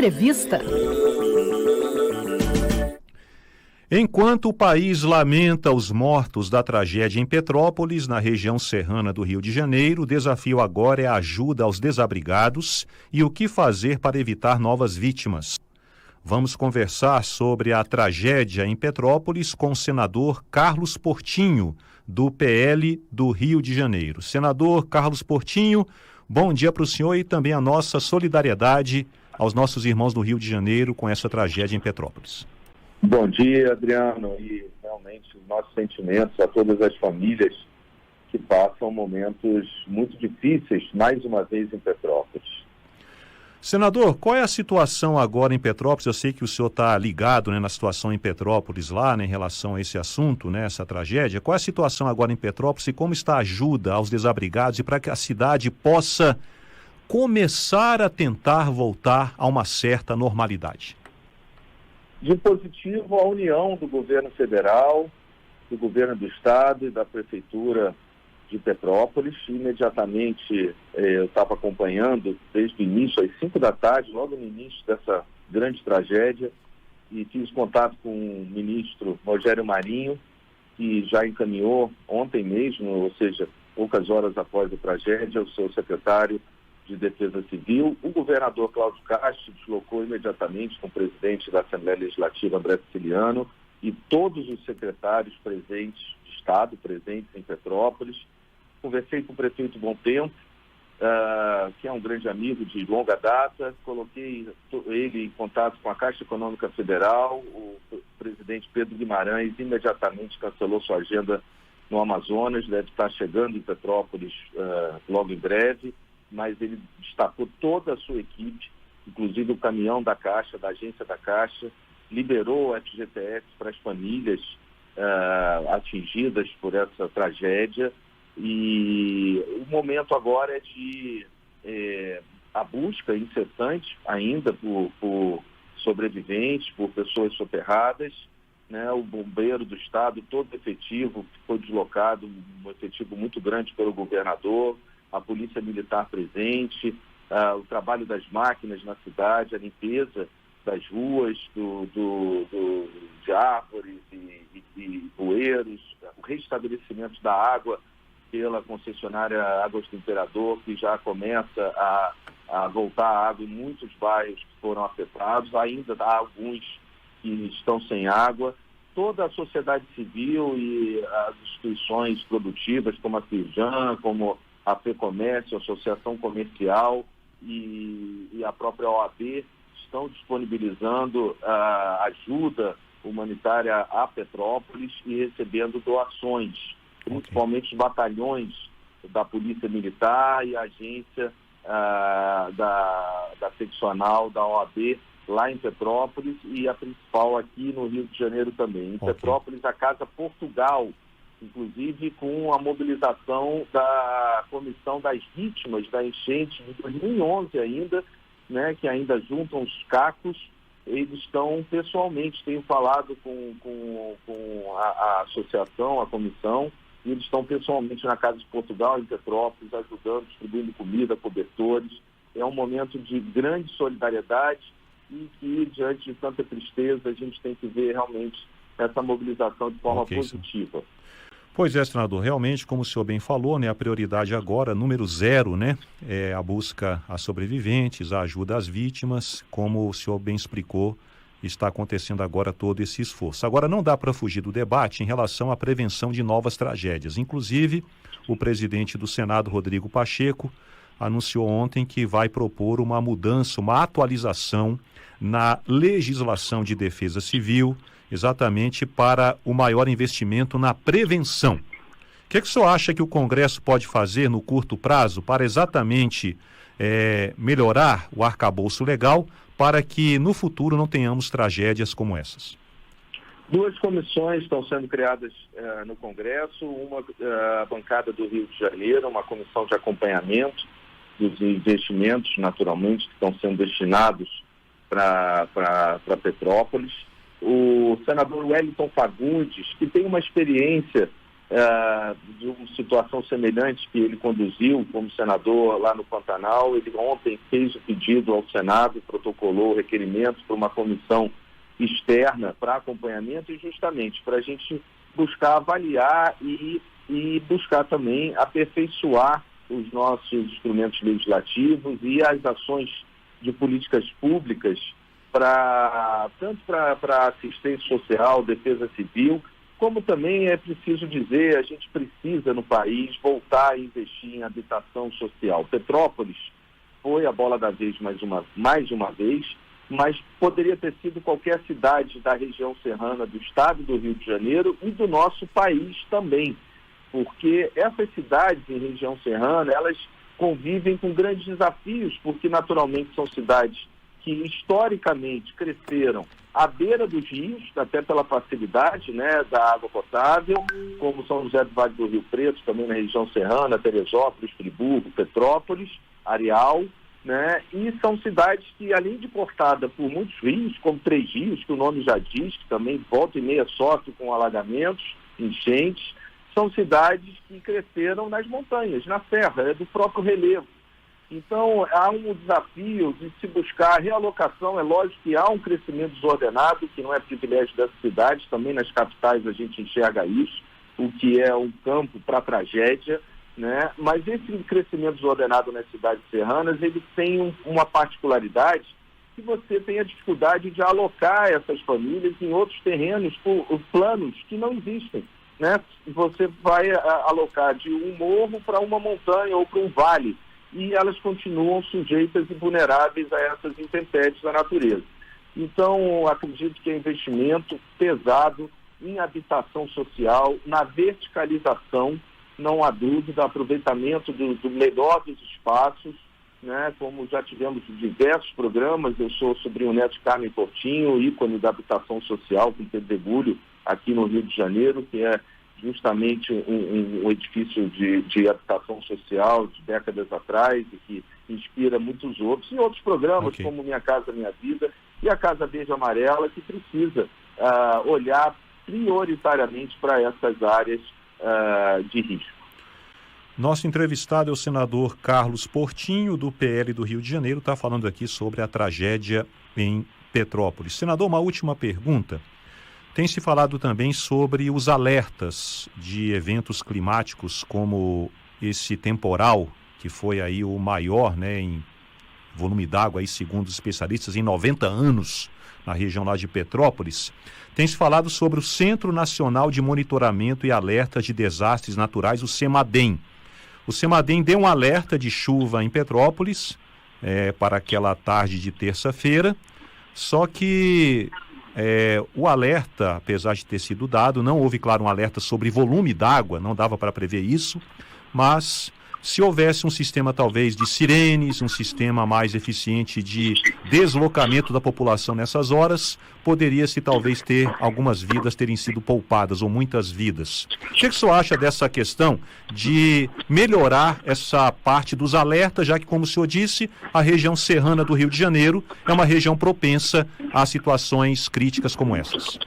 Entrevista. Enquanto o país lamenta os mortos da tragédia em Petrópolis, na região serrana do Rio de Janeiro, o desafio agora é a ajuda aos desabrigados e o que fazer para evitar novas vítimas. Vamos conversar sobre a tragédia em Petrópolis com o senador Carlos Portinho, do PL do Rio de Janeiro. Senador Carlos Portinho, bom dia para o senhor e também a nossa solidariedade aos nossos irmãos do Rio de Janeiro com essa tragédia em Petrópolis. Bom dia, Adriano, e realmente nossos sentimentos a todas as famílias que passam momentos muito difíceis, mais uma vez em Petrópolis. Senador, qual é a situação agora em Petrópolis? Eu sei que o senhor está ligado, na situação em Petrópolis lá, em relação a esse assunto, essa tragédia. Qual é a situação agora em Petrópolis e como está a ajuda aos desabrigados e para que a cidade possa começar a tentar voltar a uma certa normalidade? De positivo, a união do governo federal, do governo do estado e da prefeitura de Petrópolis. Imediatamente eu estava acompanhando desde o início, às 5 da tarde, logo no início dessa grande tragédia, e fiz contato com o ministro Rogério Marinho, que já encaminhou ontem mesmo, ou seja, poucas horas após a tragédia, o seu secretário de Defesa Civil. O governador Cláudio Castro deslocou imediatamente com o presidente da Assembleia Legislativa, André Siciliano, e todos os secretários presentes de Estado, presentes em Petrópolis. Conversei com o prefeito Bom Tempo, que é um grande amigo de longa data. Coloquei ele em contato com a Caixa Econômica Federal. O presidente Pedro Guimarães imediatamente cancelou sua agenda no Amazonas, deve estar chegando em Petrópolis logo em breve, mas ele destacou toda a sua equipe, inclusive o caminhão da Caixa, da agência da Caixa, liberou o FGTS para as famílias atingidas por essa tragédia. E o momento agora é de a busca incessante ainda por sobreviventes, por pessoas soterradas, o bombeiro do estado, todo efetivo que foi deslocado, um efetivo muito grande pelo governador, a polícia militar presente, o trabalho das máquinas na cidade, a limpeza das ruas, de árvores e bueiros, o restabelecimento da água pela concessionária Águas do Imperador, que já começa a voltar a água em muitos bairros que foram afetados. Ainda há alguns que estão sem água. Toda a sociedade civil e as instituições produtivas, como a Firjan, como a FEComércio, a Associação Comercial e a própria OAB, estão disponibilizando ajuda humanitária a Petrópolis e recebendo doações, principalmente os batalhões da Polícia Militar e a agência da seccional da OAB lá em Petrópolis e a principal aqui no Rio de Janeiro também. Em Petrópolis, a Casa Portugal, inclusive com a mobilização da Comissão das Vítimas da Enchente de 2011 ainda, que ainda juntam os cacos. Eles estão pessoalmente, tenho falado com a associação, a comissão, e eles estão pessoalmente na Casa de Portugal, em Petrópolis, ajudando, distribuindo comida, cobertores. É um momento de grande solidariedade e que, diante de tanta tristeza, a gente tem que ver realmente essa mobilização de forma positiva. Pois é, senador, realmente, como o senhor bem falou, a prioridade agora, número 0, é a busca a sobreviventes, a ajuda às vítimas, como o senhor bem explicou, está acontecendo agora todo esse esforço. Agora, não dá para fugir do debate em relação à prevenção de novas tragédias. Inclusive, o presidente do Senado, Rodrigo Pacheco, anunciou ontem que vai propor uma mudança, uma atualização na legislação de defesa civil, exatamente para o maior investimento na prevenção. O que o senhor acha que o Congresso pode fazer no curto prazo para exatamente melhorar o arcabouço legal para que no futuro não tenhamos tragédias como essas? 2 comissões estão sendo criadas no Congresso, uma a bancada do Rio de Janeiro, uma comissão de acompanhamento dos investimentos, naturalmente, que estão sendo destinados para Petrópolis. O senador Wellington Fagundes, que tem uma experiência de uma situação semelhante que ele conduziu como senador lá no Pantanal. Ele ontem fez o pedido ao Senado, protocolou o requerimento para uma comissão externa para acompanhamento e justamente para a gente buscar avaliar e buscar também aperfeiçoar os nossos instrumentos legislativos e as ações de políticas públicas tanto para assistência social, defesa civil, como também é preciso dizer, a gente precisa no país voltar a investir em habitação social. Petrópolis foi a bola da vez mais uma vez, mas poderia ter sido qualquer cidade da região serrana do estado do Rio de Janeiro e do nosso país também, porque essas cidades em região serrana, elas convivem com grandes desafios, porque naturalmente são cidades que historicamente cresceram à beira dos rios, até pela facilidade, né, da água potável, como São José do Vale do Rio Preto, também na região serrana, Teresópolis, Friburgo, Petrópolis, Areal, né, e são cidades que, além de cortada por muitos rios, como Três Rios, que o nome já diz, que também volta e meia sofre com alagamentos, enchentes, são cidades que cresceram nas montanhas, na serra, do próprio relevo. Então, há um desafio de se buscar a realocação. É lógico que há um crescimento desordenado, que não é privilégio dessas cidades, também nas capitais a gente enxerga isso, o que é um campo para tragédia, né? Mas esse crescimento desordenado nas cidades serranas, ele tem uma particularidade que você tem a dificuldade de alocar essas famílias em outros terrenos, por planos que não existem, né? Você vai alocar de um morro para uma montanha ou para um vale, e elas continuam sujeitas e vulneráveis a essas intempéries da natureza. Então, acredito que é investimento pesado em habitação social, na verticalização, não há dúvida, aproveitamento do melhor dos espaços, né? Como já tivemos diversos programas. Eu sou sobrinho neto de Carmen Portinho, ícone da habitação social, com pedregulho aqui no Rio de Janeiro, que é justamente um edifício de habitação social de décadas atrás e que inspira muitos outros, e outros programas como Minha Casa Minha Vida e a Casa Verde Amarela, que precisa olhar prioritariamente para essas áreas de risco. Nosso entrevistado é o senador Carlos Portinho, do PL do Rio de Janeiro, está falando aqui sobre a tragédia em Petrópolis. Senador, uma última pergunta. Tem se falado também sobre os alertas de eventos climáticos, como esse temporal, que foi aí o maior, né, em volume d'água, aí, segundo os especialistas, em 90 anos, na região lá de Petrópolis. Tem se falado sobre o Centro Nacional de Monitoramento e Alertas de Desastres Naturais, o CEMADEM. O CEMADEM deu um alerta de chuva em Petrópolis para aquela tarde de terça-feira, só que o alerta, apesar de ter sido dado, não houve, claro, um alerta sobre volume d'água, não dava para prever isso, mas se houvesse um sistema talvez de sirenes, um sistema mais eficiente de deslocamento da população nessas horas, poderia-se talvez ter algumas vidas terem sido poupadas, ou muitas vidas. O que o senhor acha dessa questão de melhorar essa parte dos alertas, já que, como o senhor disse, a região serrana do Rio de Janeiro é uma região propensa a situações críticas como essas?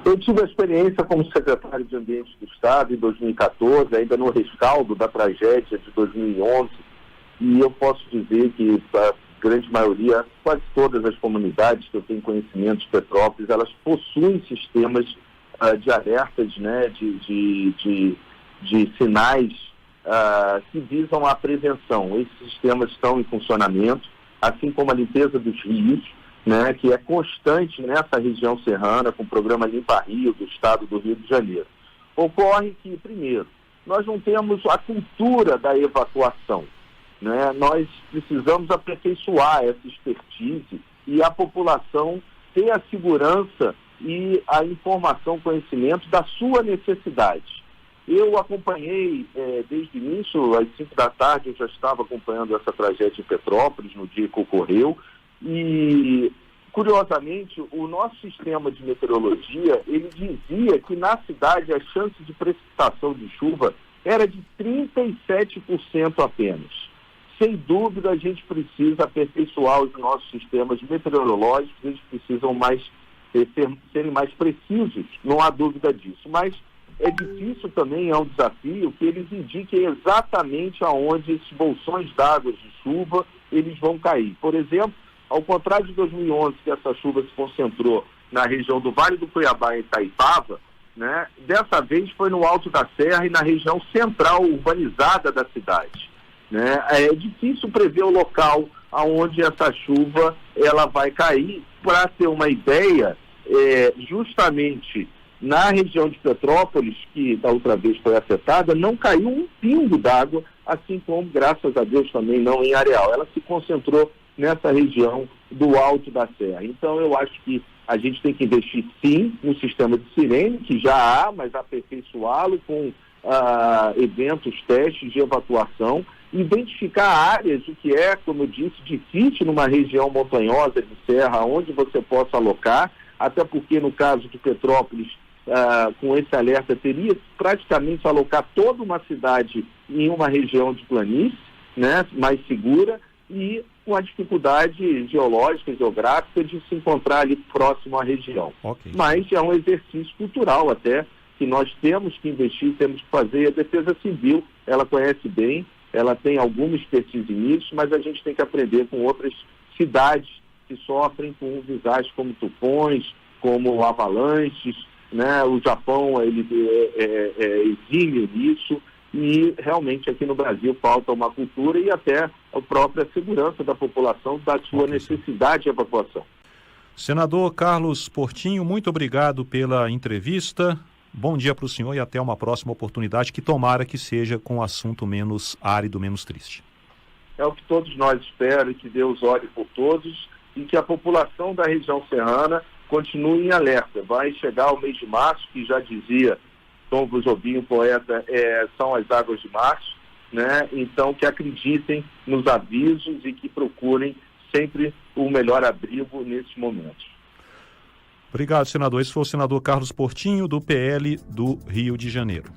Eu tive a experiência como secretário de Ambiente do Estado em 2014, ainda no rescaldo da tragédia de 2011, e eu posso dizer que a grande maioria, quase todas as comunidades que eu tenho conhecimento de Petrópolis, elas possuem sistemas de alertas, né, de sinais que visam a prevenção. Esses sistemas estão em funcionamento, assim como a limpeza dos rios, né, que é constante nessa região serrana, com o programa Limpa Rio do estado do Rio de Janeiro. Ocorre que, primeiro, nós não temos a cultura da evacuação, né? Nós precisamos aperfeiçoar essa expertise e a população ter a segurança e a informação, conhecimento da sua necessidade. Eu acompanhei desde o início, às 5 da tarde, eu já estava acompanhando essa tragédia em Petrópolis, no dia que ocorreu. E, curiosamente, o nosso sistema de meteorologia, ele dizia que na cidade a chance de precipitação de chuva era de 37% apenas. Sem dúvida, a gente precisa aperfeiçoar os nossos sistemas meteorológicos, eles precisam serem mais precisos, não há dúvida disso. Mas é difícil também, é um desafio, que eles indiquem exatamente aonde esses bolsões d'água de chuva eles vão cair. Por exemplo, ao contrário de 2011, que essa chuva se concentrou na região do Vale do Cuiabá e Itaipava, né, dessa vez foi no Alto da Serra e na região central urbanizada da cidade. Né? É difícil prever o local aonde essa chuva ela vai cair. Para ter uma ideia, justamente na região de Petrópolis, que da outra vez foi afetada, não caiu um pingo d'água, assim como, graças a Deus, também não em Areal. Ela se concentrou nessa região do Alto da Serra. Então, eu acho que a gente tem que investir, sim, no sistema de sirene, que já há, mas aperfeiçoá-lo com eventos, testes de evacuação, identificar áreas, o que é, como eu disse, difícil numa região montanhosa de serra, onde você possa alocar, até porque no caso de Petrópolis, com esse alerta, teria praticamente alocar toda uma cidade em uma região de planície, né, mais segura, e com a dificuldade geológica e geográfica de se encontrar ali próximo à região. Okay. Mas é um exercício cultural até, que nós temos que investir, temos que fazer, e a Defesa Civil, ela conhece bem, ela tem alguma expertise nisso, mas a gente tem que aprender com outras cidades que sofrem com desastres como tufões, como avalanches, né? O Japão, ele é exímio nisso, e realmente aqui no Brasil falta uma cultura e até a própria segurança da população da sua necessidade de evacuação. Senador Carlos Portinho, muito obrigado pela entrevista. Bom dia para o senhor e até uma próxima oportunidade, que tomara que seja com um assunto menos árido, menos triste. É o que todos nós esperamos, que Deus olhe por todos e que a população da região serrana continue em alerta. Vai chegar o mês de março, que já dizia Tom Jobim, o poeta, são as águas de março, né? Então que acreditem nos avisos e que procurem sempre o melhor abrigo nesses momentos. Obrigado, senador. Esse foi o senador Carlos Portinho, do PL do Rio de Janeiro.